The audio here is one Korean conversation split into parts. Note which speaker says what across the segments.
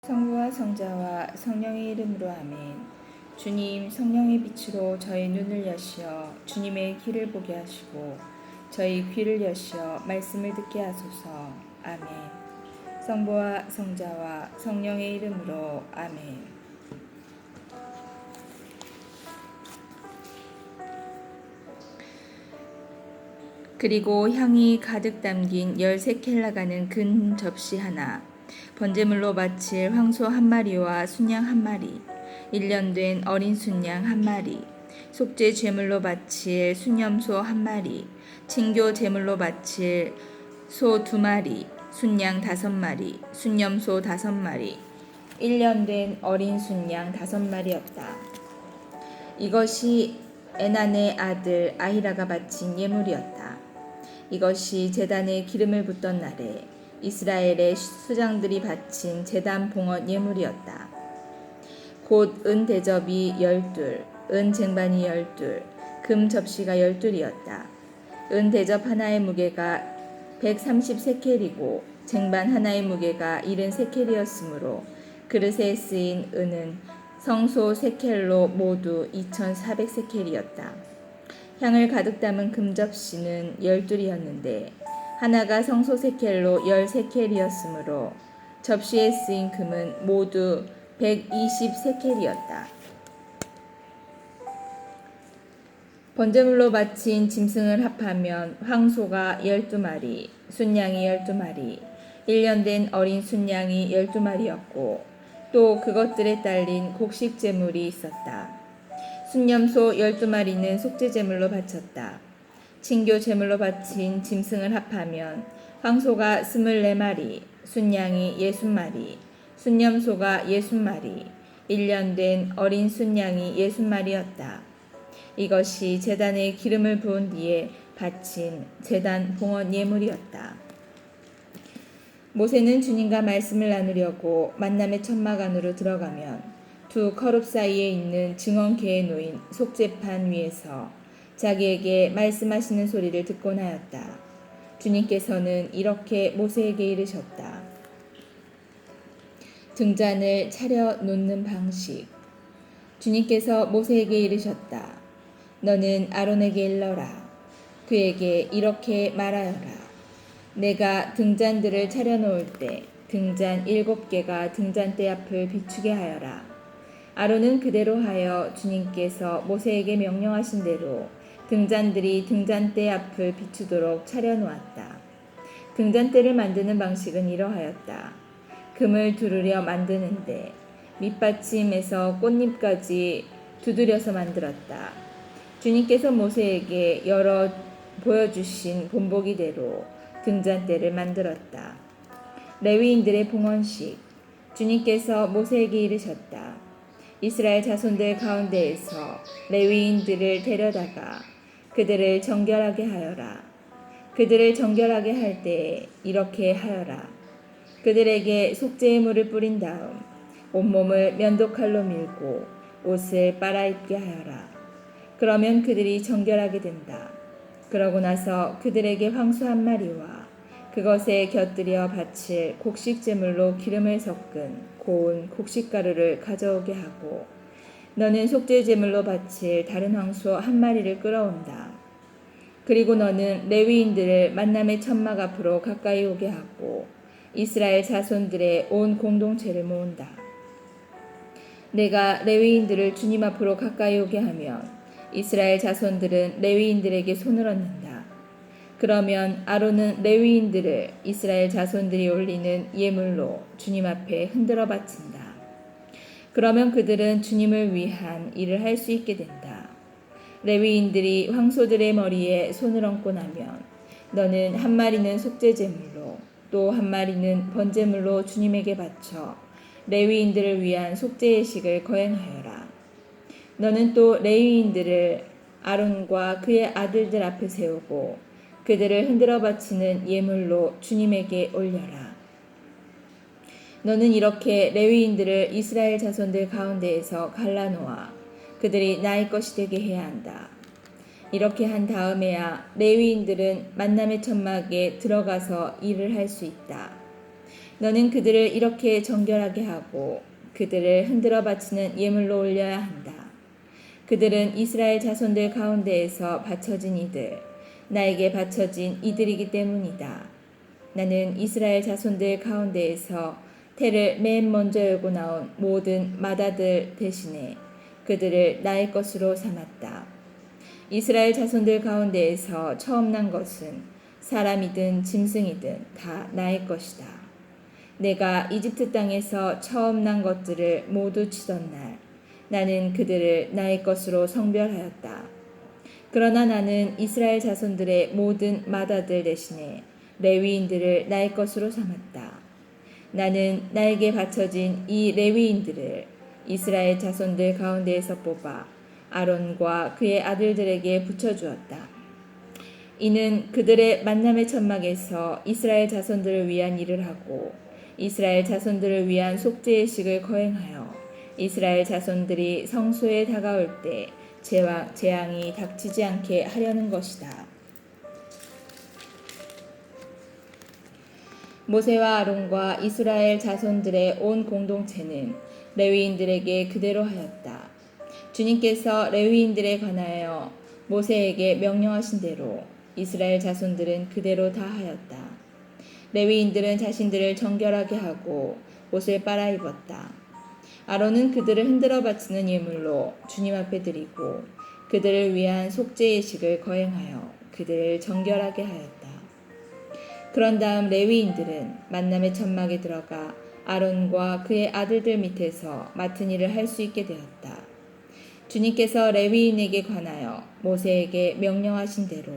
Speaker 1: 성부와 성자와 성령의 이름으로 아멘. 주님, 성령의 빛으로 저희 눈을 여시어 주님의 길을 보게 하시고 저희 귀를 여시어 말씀을 듣게 하소서. 아멘. 성부와 성자와 성령의 이름으로 아멘. 그리고 향이 가득 담긴 13켈 나가는 큰 접시 하나, 번제물로 바칠 황소 한 마리와 순양 한 마리, 1년 된 어린 순양 한 마리, 속죄 제물로 바칠 순염소 한 마리, 친교 제물로 바칠 소 2마리, 순양 5마리, 순염소 5마리, 1년 된 어린 순양 5마리였다. 이것이 에난의 아들 아히라가 바친 예물이었다. 이것이 제단에 기름을 붓던 날에 이스라엘의 수장들이 바친 제단 봉헌 예물이었다. 곧 은 대접이 12, 은 쟁반이 12, 금 접시가 12이었다. 은 대접 하나의 무게가 130세켈이고 쟁반 하나의 무게가 70세켈이었으므로 그릇에 쓰인 은은 성소 세켈로 모두 2400세켈이었다. 향을 가득 담은 금접시는 12이었는데 하나가 성소 세켈로 10세켈이었으므로 접시에 쓰인 금은 모두 120세켈이었다. 번제물로 바친 짐승을 합하면 황소가 12마리, 순양이 12마리, 1년 된 어린 순양이 12마리였고 또 그것들에 딸린 곡식 제물이 있었다. 순염소 12마리는 속죄 제물로 바쳤다. 친교 제물로 바친 짐승을 합하면 황소가 24마리, 순양이 60마리, 순염소가 60마리, 1년 된 어린 순양이 60마리였다. 이것이 제단에 기름을 부은 뒤에 바친 제단 봉헌 예물이었다. 모세는 주님과 말씀을 나누려고 만남의 천막 안으로 들어가면 두 커룹 사이에 있는 증언계에 놓인 속죄판 위에서 자기에게 말씀하시는 소리를 듣곤 하였다. 주님께서는 이렇게 모세에게 이르셨다. 등잔을 차려 놓는 방식. 주님께서 모세에게 이르셨다. 너는 아론에게 일러라. 그에게 이렇게 말하여라. 내가 등잔들을 차려 놓을 때 등잔 7개가 등잔대 앞을 비추게 하여라. 아론은 그대로 하여 주님께서 모세에게 명령하신 대로 등잔들이 등잔대 앞을 비추도록 차려 놓았다. 등잔대를 만드는 방식은 이러하였다. 금을 두르려 만드는데 밑받침에서 꽃잎까지 두드려서 만들었다. 주님께서 모세에게 보여주신 본보기대로 등잔대를 만들었다. 레위인들의 봉헌식. 주님께서 모세에게 이르셨다. 이스라엘 자손들 가운데에서 레위인들을 데려다가 그들을 정결하게 하여라. 그들을 정결하게 할 때에 이렇게 하여라. 그들에게 속죄의 물을 뿌린 다음 온몸을 면도칼로 밀고 옷을 빨아입게 하여라. 그러면 그들이 정결하게 된다. 그러고 나서 그들에게 황소 한 마리와 그것에 곁들여 바칠 곡식 제물로 기름을 섞은 고운 곡식가루를 가져오게 하고 너는 속죄 제물로 바칠 다른 황소 한 마리를 끌어온다. 그리고 너는 레위인들을 만남의 천막 앞으로 가까이 오게 하고 이스라엘 자손들의 온 공동체를 모은다. 내가 레위인들을 주님 앞으로 가까이 오게 하면 이스라엘 자손들은 레위인들에게 손을 얹는다. 그러면 아론은 레위인들을 이스라엘 자손들이 올리는 예물로 주님 앞에 흔들어 바친다. 그러면 그들은 주님을 위한 일을 할 수 있게 된다. 레위인들이 황소들의 머리에 손을 얹고 나면 너는 한 마리는 속죄 제물로 또 한 마리는 번제물로 주님에게 바쳐 레위인들을 위한 속죄 예식을 거행하여라. 너는 또 레위인들을 아론과 그의 아들들 앞에 세우고 그들을 흔들어 바치는 예물로 주님에게 올려라. 너는 이렇게 레위인들을 이스라엘 자손들 가운데에서 갈라놓아 그들이 나의 것이 되게 해야 한다. 이렇게 한 다음에야 레위인들은 만남의 천막에 들어가서 일을 할 수 있다. 너는 그들을 이렇게 정결하게 하고 그들을 흔들어 바치는 예물로 올려야 한다. 그들은 이스라엘 자손들 가운데에서 바쳐진 이들, 나에게 바쳐진 이들이기 때문이다. 나는 이스라엘 자손들 가운데에서 태를 맨 먼저 열고 나온 모든 맏아들 대신에 그들을 나의 것으로 삼았다. 이스라엘 자손들 가운데에서 처음 난 것은 사람이든 짐승이든 다 나의 것이다. 내가 이집트 땅에서 처음 난 것들을 모두 치던 날 나는 그들을 나의 것으로 성별하였다. 그러나 나는 이스라엘 자손들의 모든 맏아들 대신에 레위인들을 나의 것으로 삼았다. 나는 나에게 바쳐진 이 레위인들을 이스라엘 자손들 가운데에서 뽑아 아론과 그의 아들들에게 붙여주었다. 이는 그들의 만남의 천막에서 이스라엘 자손들을 위한 일을 하고 이스라엘 자손들을 위한 속죄의 식을 거행하여 이스라엘 자손들이 성소에 다가올 때 재앙이 닥치지 않게 하려는 것이다. 모세와 아론과 이스라엘 자손들의 온 공동체는 레위인들에게 그대로 하였다. 주님께서 레위인들에 관하여 모세에게 명령하신 대로 이스라엘 자손들은 그대로 다 하였다. 레위인들은 자신들을 정결하게 하고 옷을 빨아입었다. 아론은 그들을 흔들어 바치는 예물로 주님 앞에 드리고 그들을 위한 속죄의 식을 거행하여 그들을 정결하게 하였다. 그런 다음 레위인들은 만남의 천막에 들어가 아론과 그의 아들들 밑에서 맡은 일을 할 수 있게 되었다. 주님께서 레위인에게 관하여 모세에게 명령하신 대로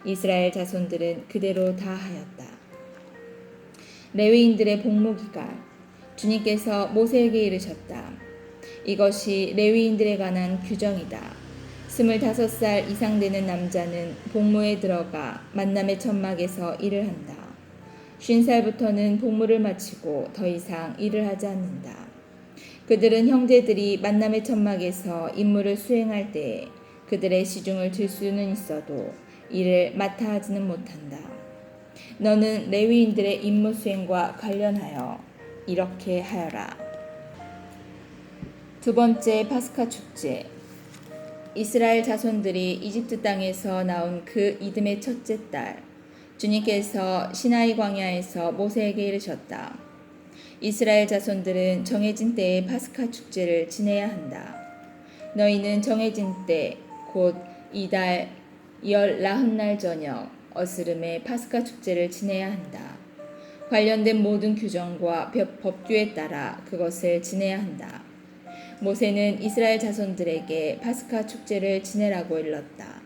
Speaker 1: 이스라엘 자손들은 그대로 다 하였다. 레위인들의 복무기간 주님께서 모세에게 이르셨다. 이것이 레위인들에 관한 규정이다. 25살 이상 되는 남자는 복무에 들어가 만남의 천막에서 일을 한다. 50살부터는 복무를 마치고 더 이상 일을 하지 않는다. 그들은 형제들이 만남의 천막에서 임무를 수행할 때에 그들의 시중을 들 수는 있어도 일을 맡아 하지는 못한다. 너는 레위인들의 임무 수행과 관련하여 이렇게 하여라. 두 번째 파스카 축제. 이스라엘 자손들이 이집트 땅에서 나온 그 이듬해 첫째 달, 주님께서 시나이 광야에서 모세에게 이르셨다. 이스라엘 자손들은 정해진 때에 파스카 축제를 지내야 한다. 너희는 정해진 때, 곧 이달 열 나흔날 저녁 어스름에 파스카 축제를 지내야 한다. 관련된 모든 규정과 법규에 따라 그것을 지내야 한다. 모세는 이스라엘 자손들에게 파스카 축제를 지내라고 일렀다.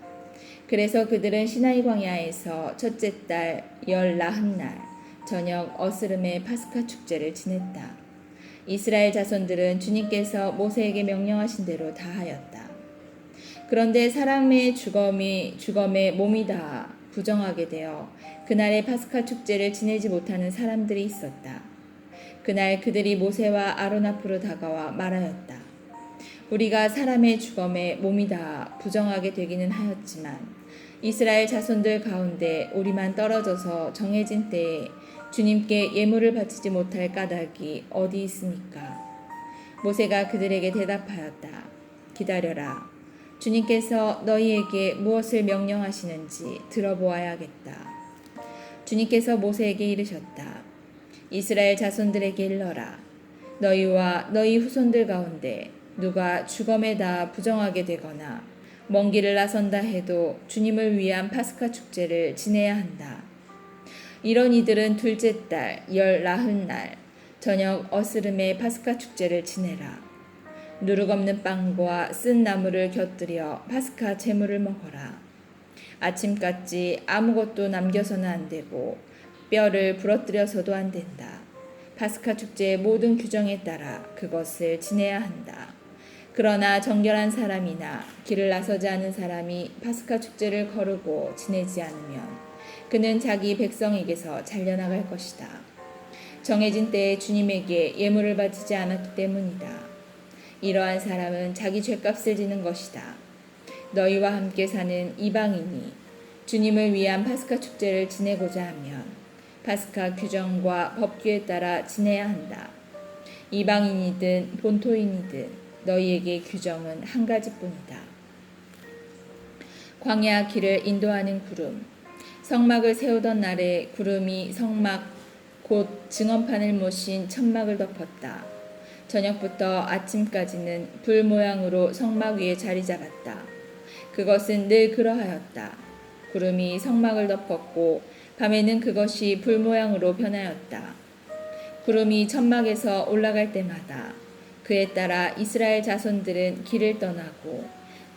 Speaker 1: 그래서 그들은 시나이 광야에서 첫째 달 열 나흔날 저녁 어스름의 파스카 축제를 지냈다. 이스라엘 자손들은 주님께서 모세에게 명령하신 대로 다 하였다. 그런데 사람의 주검에 몸이 닿아 부정하게 되어 그날의 파스카 축제를 지내지 못하는 사람들이 있었다. 그날 그들이 모세와 아론 앞으로 다가와 말하였다. 우리가 사람의 주검에 몸이 닿아 부정하게 되기는 하였지만 이스라엘 자손들 가운데 우리만 떨어져서 정해진 때에 주님께 예물을 바치지 못할 까닭이 어디 있습니까? 모세가 그들에게 대답하였다. 기다려라. 주님께서 너희에게 무엇을 명령하시는지 들어보아야겠다. 주님께서 모세에게 이르셨다. 이스라엘 자손들에게 일러라. 너희와 너희 후손들 가운데 누가 주검에 닿아 부정하게 되거나 먼 길을 나선다 해도 주님을 위한 파스카 축제를 지내야 한다. 이런 이들은 둘째 달 열 나흔날 저녁 어스름의 파스카 축제를 지내라. 누룩 없는 빵과 쓴 나물을 곁들여 파스카 제물을 먹어라. 아침까지 아무것도 남겨서는 안 되고 뼈를 부러뜨려서도 안 된다. 파스카 축제의 모든 규정에 따라 그것을 지내야 한다. 그러나 정결한 사람이나 길을 나서지 않은 사람이 파스카 축제를 거르고 지내지 않으면 그는 자기 백성에게서 잘려나갈 것이다. 정해진 때에 주님에게 예물을 바치지 않았기 때문이다. 이러한 사람은 자기 죗값을 지는 것이다. 너희와 함께 사는 이방인이 주님을 위한 파스카 축제를 지내고자 하면 파스카 규정과 법규에 따라 지내야 한다. 이방인이든 본토인이든 너희에게 규정은 한 가지뿐이다. 광야 길을 인도하는 구름. 성막을 세우던 날에 구름이 성막 곧 증언판을 모신 천막을 덮었다. 저녁부터 아침까지는 불 모양으로 성막 위에 자리 잡았다. 그것은 늘 그러하였다. 구름이 성막을 덮었고 밤에는 그것이 불 모양으로 변하였다. 구름이 천막에서 올라갈 때마다 그에 따라 이스라엘 자손들은 길을 떠나고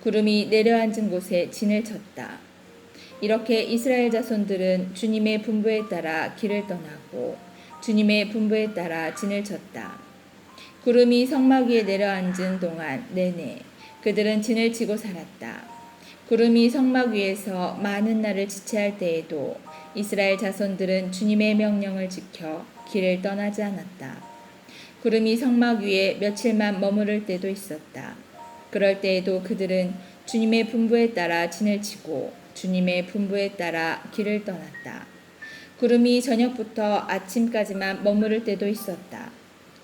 Speaker 1: 구름이 내려앉은 곳에 진을 쳤다. 이렇게 이스라엘 자손들은 주님의 분부에 따라 길을 떠나고 주님의 분부에 따라 진을 쳤다. 구름이 성막 위에 내려앉은 동안 내내 그들은 진을 치고 살았다. 구름이 성막 위에서 많은 날을 지체할 때에도 이스라엘 자손들은 주님의 명령을 지켜 길을 떠나지 않았다. 구름이 성막 위에 며칠만 머무를 때도 있었다. 그럴 때에도 그들은 주님의 분부에 따라 진을 치고 주님의 분부에 따라 길을 떠났다. 구름이 저녁부터 아침까지만 머무를 때도 있었다.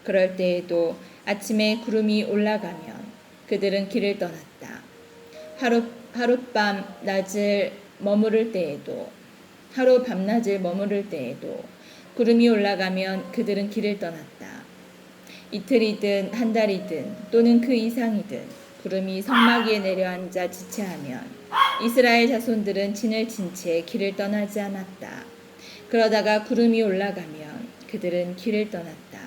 Speaker 1: 그럴 때에도 아침에 구름이 올라가면 그들은 길을 떠났다. 하룻밤 낮을 머무를 때에도 하루 밤낮을 머무를 때에도 구름이 올라가면 그들은 길을 떠났다. 이틀이든 한 달이든 또는 그 이상이든 구름이 성막 위에 내려앉아 지체하면 이스라엘 자손들은 진을 친 채 길을 떠나지 않았다. 그러다가 구름이 올라가면 그들은 길을 떠났다.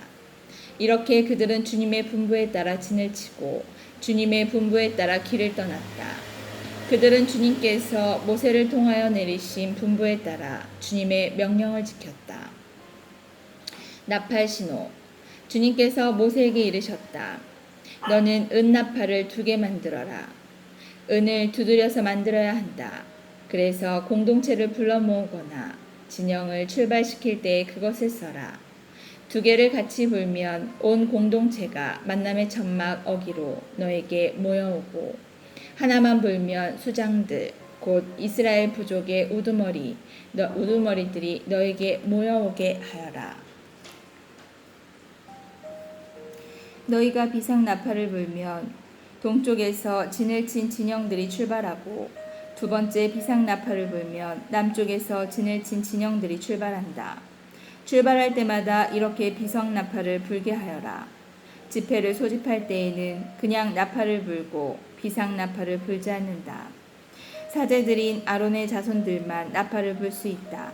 Speaker 1: 이렇게 그들은 주님의 분부에 따라 진을 치고 주님의 분부에 따라 길을 떠났다. 그들은 주님께서 모세를 통하여 내리신 분부에 따라 주님의 명령을 지켰다. 나팔신호. 주님께서 모세에게 이르셨다. 너는 은 나팔을 2개 만들어라. 은을 두드려서 만들어야 한다. 그래서 공동체를 불러 모으거나 진영을 출발시킬 때 그것을 써라. 2개를 같이 불면 온 공동체가 만남의 천막 어기로 너에게 모여오고 하나만 불면 수장들 곧 이스라엘 부족의 우두머리들이 너에게 모여오게 하여라. 너희가 비상 나팔을 불면 동쪽에서 진을 친 진영들이 출발하고 2번째 비상 나팔을 불면 남쪽에서 진을 친 진영들이 출발한다. 출발할 때마다 이렇게 비상 나팔을 불게 하여라. 집회를 소집할 때에는 그냥 나팔을 불고 비상 나팔을 불지 않는다. 사제들인 아론의 자손들만 나팔을 불 수 있다.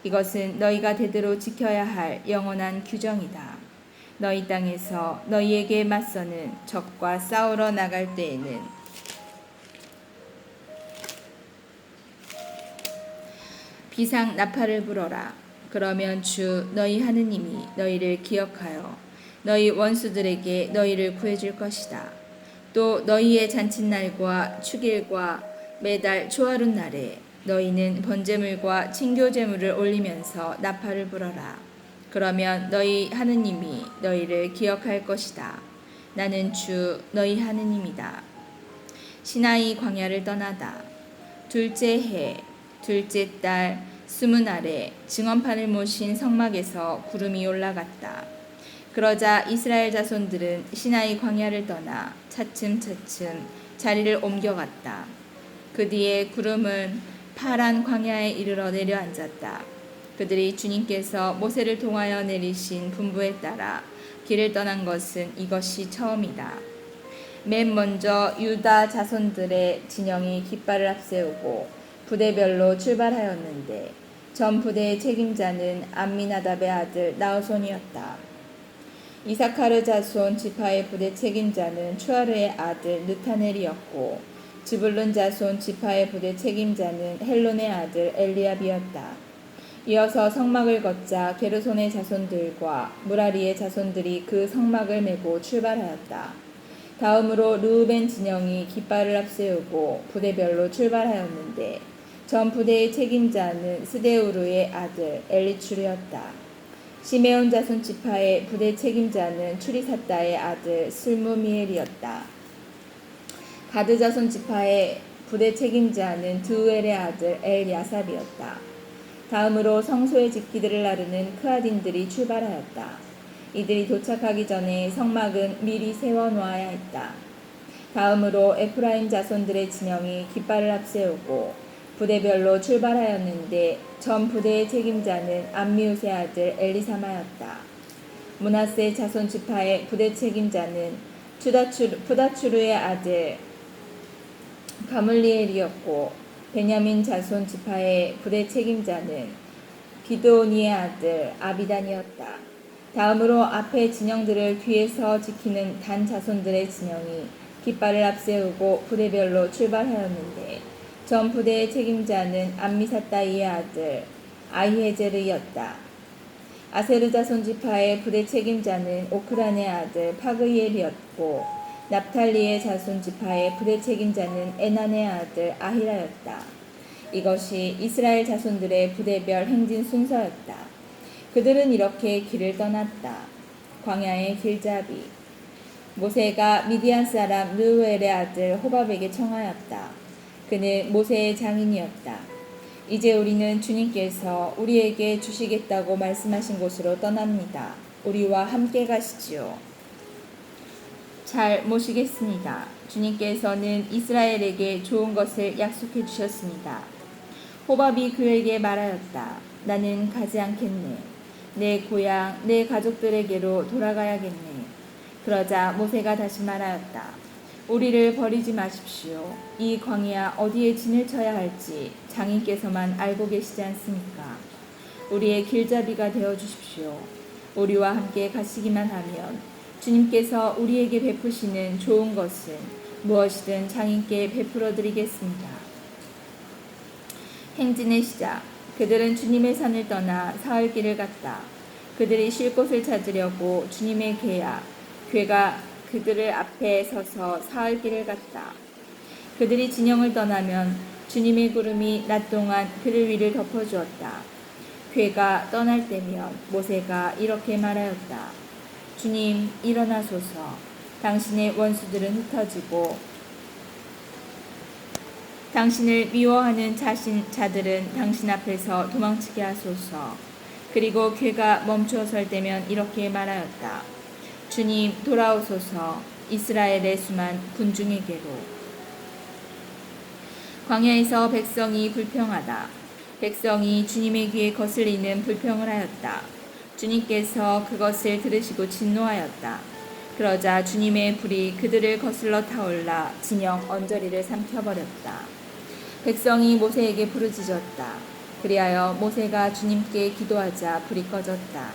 Speaker 1: 이것은 너희가 대대로 지켜야 할 영원한 규정이다. 너희 땅에서 너희에게 맞서는 적과 싸우러 나갈 때에는 비상 나팔을 불어라. 그러면 주 너희 하느님이 너희를 기억하여 너희 원수들에게 너희를 구해줄 것이다. 또 너희의 잔칫날과 축일과 매달 초하룻날에 너희는 번제물과 친교제물을 올리면서 나팔을 불어라. 그러면 너희 하느님이 너희를 기억할 것이다. 나는 주 너희 하느님이다. 시나이 광야를 떠나다. 둘째 해, 둘째 달, 20날에 증언판을 모신 성막에서 구름이 올라갔다. 그러자 이스라엘 자손들은 시나이 광야를 떠나 차츰차츰 자리를 옮겨갔다. 그 뒤에 구름은 파란 광야에 이르러 내려앉았다. 그들이 주님께서 모세를 통하여 내리신 분부에 따라 길을 떠난 것은 이것이 처음이다. 맨 먼저 유다 자손들의 진영이 깃발을 앞세우고 부대별로 출발하였는데 전 부대의 책임자는 암미나답의 아들 나우손이었다. 이사카르 자손 지파의 부대 책임자는 추아르의 아들 느타넬이었고 지불룬 자손 지파의 부대 책임자는 헬론의 아들 엘리압이었다. 이어서 성막을 걷자 게르손의 자손들과 무라리의 자손들이 그 성막을 메고 출발하였다. 다음으로 르우벤 진영이 깃발을 앞세우고 부대별로 출발하였는데 전 부대의 책임자는 스데우르의 아들 엘리추르였다. 시메온 자손 지파의 부대 책임자는 추리사다의 아들 슬무미엘이었다. 가드 자손 지파의 부대 책임자는 드우엘의 아들 엘야삽이었다. 다음으로 성소의 집기들을 나르는 크아딘들이 출발하였다. 이들이 도착하기 전에 성막은 미리 세워놓아야 했다. 다음으로 에프라임 자손들의 진영이 깃발을 앞세우고 부대별로 출발하였는데 전 부대의 책임자는 암미우스의 아들 엘리사마였다. 므낫세 자손 지파의 부대 책임자는 부다추르의 아들 가물리엘이었고 베냐민 자손 지파의 부대 책임자는 기드오니의 아들 아비단이었다. 다음으로 앞에 진영들을 뒤에서 지키는 단 자손들의 진영이 깃발을 앞세우고 부대별로 출발하였는데 전 부대의 책임자는 암미사따이의 아들 아히에제르였다. 아세르 자손 지파의 부대 책임자는 오크란의 아들 파그이엘이었고 납탈리의 자손 지파의 부대 책임자는 에난의 아들 아히라였다. 이것이 이스라엘 자손들의 부대별 행진 순서였다. 그들은 이렇게 길을 떠났다. 광야의 길잡이. 모세가 미디안 사람 르우엘의 아들 호밥에게 청하였다. 그는 모세의 장인이었다. 이제 우리는 주님께서 우리에게 주시겠다고 말씀하신 곳으로 떠납니다. 우리와 함께 가시지요. 잘 모시겠습니다. 주님께서는 이스라엘에게 좋은 것을 약속해 주셨습니다. 호밥이 그에게 말하였다. 나는 가지 않겠네. 내 고향, 내 가족들에게로 돌아가야겠네. 그러자 모세가 다시 말하였다. 우리를 버리지 마십시오. 이 광야 어디에 진을 쳐야 할지 장인께서만 알고 계시지 않습니까? 우리의 길잡이가 되어 주십시오. 우리와 함께 가시기만 하면 주님께서 우리에게 베푸시는 좋은 것은 무엇이든 장인께 베풀어 드리겠습니다. 행진의 시작. 그들은 주님의 산을 떠나 사흘 길을 갔다. 그들이 쉴 곳을 찾으려고 주님의 괴가 그들을 앞에 서서 사흘 길을 갔다. 그들이 진영을 떠나면 주님의 구름이 낮 동안 그들 위를 덮어주었다. 괴가 떠날 때면 모세가 이렇게 말하였다. 주님 일어나소서. 당신의 원수들은 흩어지고 당신을 미워하는 자들은 당신 앞에서 도망치게 하소서. 그리고 괴가 멈추어 설 때면 이렇게 말하였다. 주님 돌아오소서. 이스라엘의 수만 군중에게로. 광야에서 백성이 불평하다. 백성이 주님의 귀에 거슬리는 불평을 하였다. 주님께서 그것을 들으시고 진노하였다. 그러자 주님의 불이 그들을 거슬러 타올라 진영 언저리를 삼켜버렸다. 백성이 모세에게 부르짖었다. 그리하여 모세가 주님께 기도하자 불이 꺼졌다.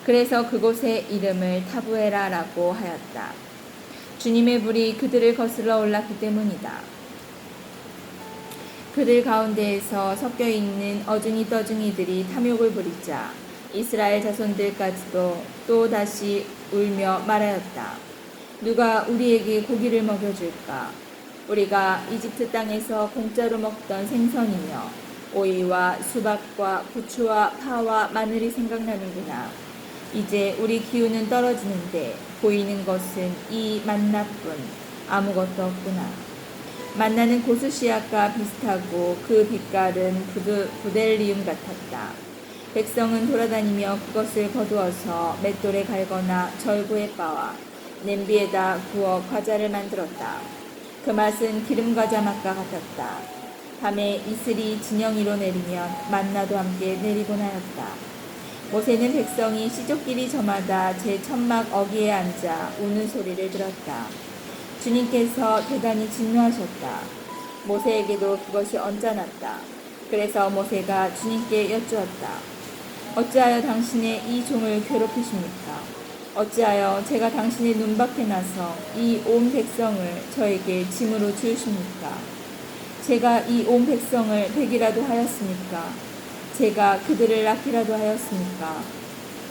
Speaker 1: 그래서 그곳의 이름을 타부에라라고 하였다. 주님의 불이 그들을 거슬러 올랐기 때문이다. 그들 가운데에서 섞여 있는 어중이 떠중이들이 탐욕을 부리자 이스라엘 자손들까지도 또 다시 울며 말하였다. 누가 우리에게 고기를 먹여줄까? 우리가 이집트 땅에서 공짜로 먹던 생선이며 오이와 수박과 고추와 파와 마늘이 생각나는구나. 이제 우리 기운은 떨어지는데 보이는 것은 이 만나뿐 아무것도 없구나. 만나는 고수씨앗과 비슷하고 그 빛깔은 부델리움 같았다. 백성은 돌아다니며 그것을 거두어서 맷돌에 갈거나 절구에 빻아 냄비에다 구워 과자를 만들었다. 그 맛은 기름과자 맛과 같았다. 밤에 이슬이 진영 위로 내리면 만나도 함께 내리곤 하였다. 모세는 백성이 시족길이 저마다 제 천막 어귀에 앉아 우는 소리를 들었다. 주님께서 대단히 진노하셨다. 모세에게도 그것이 언짢았다. 그래서 모세가 주님께 여쭈었다. 어찌하여 당신의 이 종을 괴롭히십니까? 어찌하여 제가 당신의 눈밖에 나서 이 온 백성을 저에게 짐으로 주십니까? 제가 이 온 백성을 베기라도 하였습니까? 제가 그들을 낳기라도 하였습니까?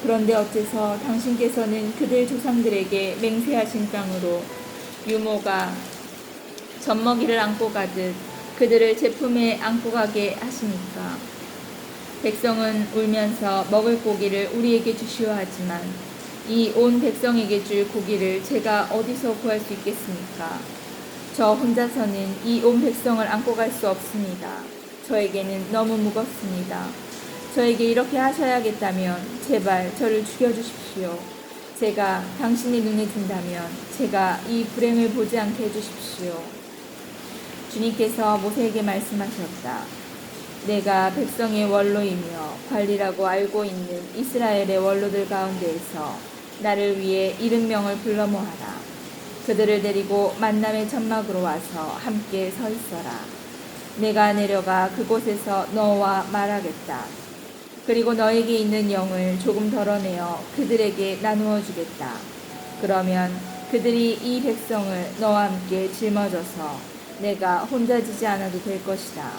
Speaker 1: 그런데 어째서 당신께서는 그들 조상들에게 맹세하신 땅으로 유모가 젖먹이를 안고 가듯 그들을 제 품에 안고 가게 하십니까? 백성은 울면서 먹을 고기를 우리에게 주시오 하지만 이 온 백성에게 줄 고기를 제가 어디서 구할 수 있겠습니까? 저 혼자서는 이 온 백성을 안고 갈 수 없습니다. 저에게는 너무 무겁습니다. 저에게 이렇게 하셔야겠다면 제발 저를 죽여주십시오. 제가 당신의 눈에 든다면 제가 이 불행을 보지 않게 해주십시오. 주님께서 모세에게 말씀하셨다. 내가 백성의 원로이며 관리라고 알고 있는 이스라엘의 원로들 가운데에서 나를 위해 70명을 불러 모아라. 그들을 데리고 만남의 천막으로 와서 함께 서 있어라. 내가 내려가 그곳에서 너와 말하겠다. 그리고 너에게 있는 영을 조금 덜어내어 그들에게 나누어 주겠다. 그러면 그들이 이 백성을 너와 함께 짊어져서 내가 혼자 지지 않아도 될 것이다.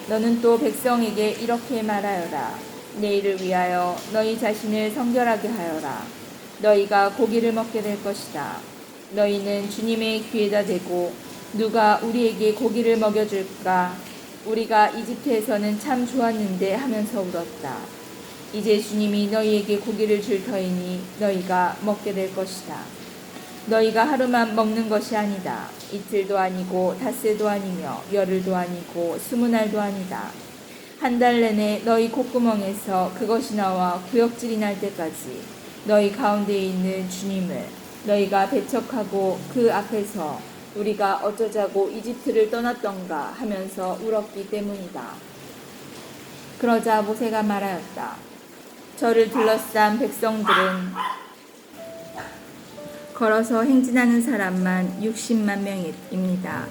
Speaker 1: 너는 또 백성에게 이렇게 말하여라. 내일을 위하여 너희 자신을 성결하게 하여라. 너희가 고기를 먹게 될 것이다. 너희는 주님의 귀에다 대고 누가 우리에게 고기를 먹여줄까? 우리가 이집트에서는 참 좋았는데 하면서 울었다. 이제 주님이 너희에게 고기를 줄 터이니 너희가 먹게 될 것이다. 너희가 하루만 먹는 것이 아니다. 이틀도 아니고 닷새도 아니며 열흘도 아니고 20날도 아니다. 한 달 내내 너희 콧구멍에서 그것이 나와 구역질이 날 때까지 너희 가운데에 있는 주님을 너희가 배척하고 그 앞에서 우리가 어쩌자고 이집트를 떠났던가 하면서 울었기 때문이다. 그러자 모세가 말하였다. 저를 둘러싼 백성들은 걸어서 행진하는 사람만 60만 명입니다.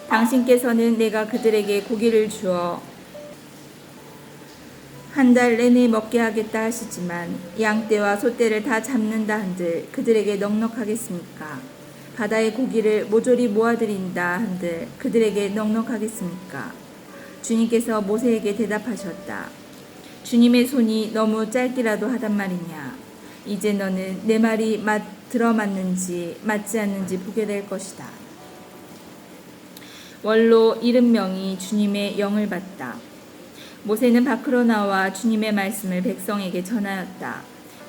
Speaker 1: 당신께서는 내가 그들에게 고기를 주어 한 달 내내 먹게 하겠다 하시지만 양떼와 소떼를 다 잡는다 한들 그들에게 넉넉하겠습니까? 바다의 고기를 모조리 모아드린다 한들 그들에게 넉넉하겠습니까? 주님께서 모세에게 대답하셨다. 주님의 손이 너무 짧기라도 하단 말이냐. 이제 너는 내 말이 들어맞는지 맞지 않는지 보게 될 것이다. 원로 70명이 주님의 영을 받다. 모세는 밖으로 나와 주님의 말씀을 백성에게 전하였다.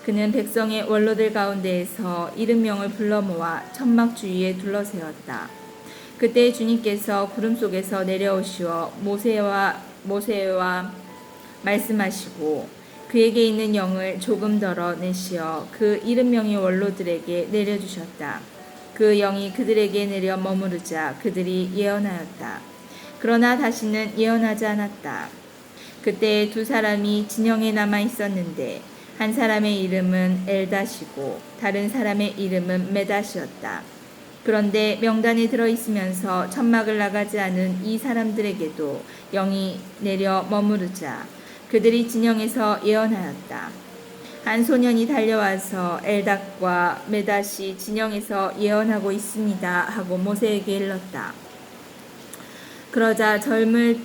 Speaker 1: 그는 백성의 원로들 가운데에서 70명을 불러 모아 천막 주위에 둘러세웠다. 그때 주님께서 구름 속에서 내려오시어 모세와 말씀하시고 그에게 있는 영을 조금 덜어 내시어 그 70명의 원로들에게 내려주셨다. 그 영이 그들에게 내려 머무르자 그들이 예언하였다. 그러나 다시는 예언하지 않았다. 그때 두 사람이 진영에 남아 있었는데 한 사람의 이름은 엘닷이고 다른 사람의 이름은 메닷이었다. 그런데 명단에 들어있으면서 천막을 나가지 않은 이 사람들에게도 영이 내려 머무르자 그들이 진영에서 예언하였다. 한 소년이 달려와서 엘닷과 메닷이 진영에서 예언하고 있습니다 하고 모세에게 일렀다. 그러자 젊을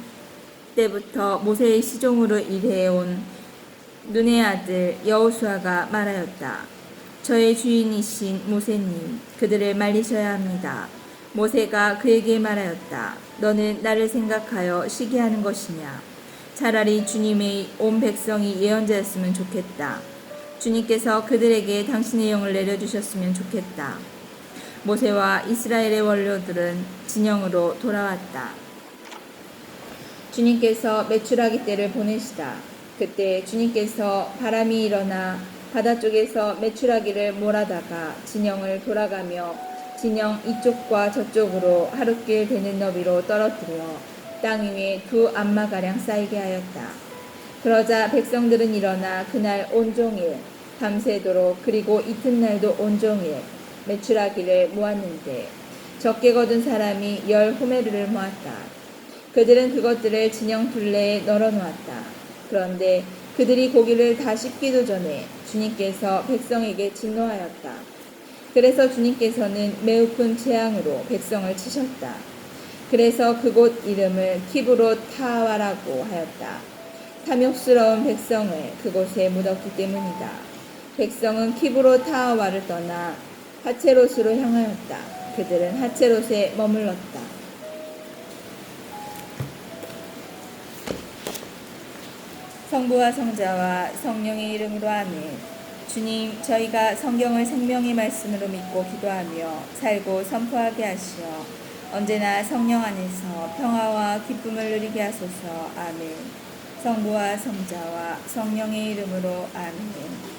Speaker 1: 때부터 모세의 시종으로 일해온 눈의 아들 여호수아가 말하였다. 저의 주인이신 모세님, 그들을 말리셔야 합니다. 모세가 그에게 말하였다. 너는 나를 생각하여 시기하는 것이냐? 차라리 주님의 온 백성이 예언자였으면 좋겠다. 주님께서 그들에게 당신의 영을 내려주셨으면 좋겠다. 모세와 이스라엘의 원로들은 진영으로 돌아왔다. 주님께서 메추라기 때를 보내시다. 그때 주님께서 바람이 일어나 바다 쪽에서 메추라기를 몰아다가 진영을 돌아가며 진영 이쪽과 저쪽으로 하룻길 되는 너비로 떨어뜨려 땅 위에 2 안마가량 쌓이게 하였다. 그러자 백성들은 일어나 그날 온종일 밤새도록 그리고 이튿날도 온종일 메추라기를 모았는데 적게 거둔 사람이 10호메르를 모았다. 그들은 그것들을 진영 둘레에 널어놓았다. 그런데 그들이 고기를 다 씹기도 전에 주님께서 백성에게 진노하였다. 그래서 주님께서는 매우 큰 재앙으로 백성을 치셨다. 그래서 그곳 이름을 키브롯 타하와라고 하였다. 탐욕스러운 백성을 그곳에 묻었기 때문이다. 백성은 키브롯 타하와를 떠나 하체롯으로 향하였다. 그들은 하체롯에 머물렀다. 성부와 성자와 성령의 이름으로 아멘. 주님, 저희가 성경을 생명의 말씀으로 믿고 기도하며 살고 선포하게 하시어 언제나 성령 안에서 평화와 기쁨을 누리게 하소서. 아멘. 성부와 성자와 성령의 이름으로 아멘.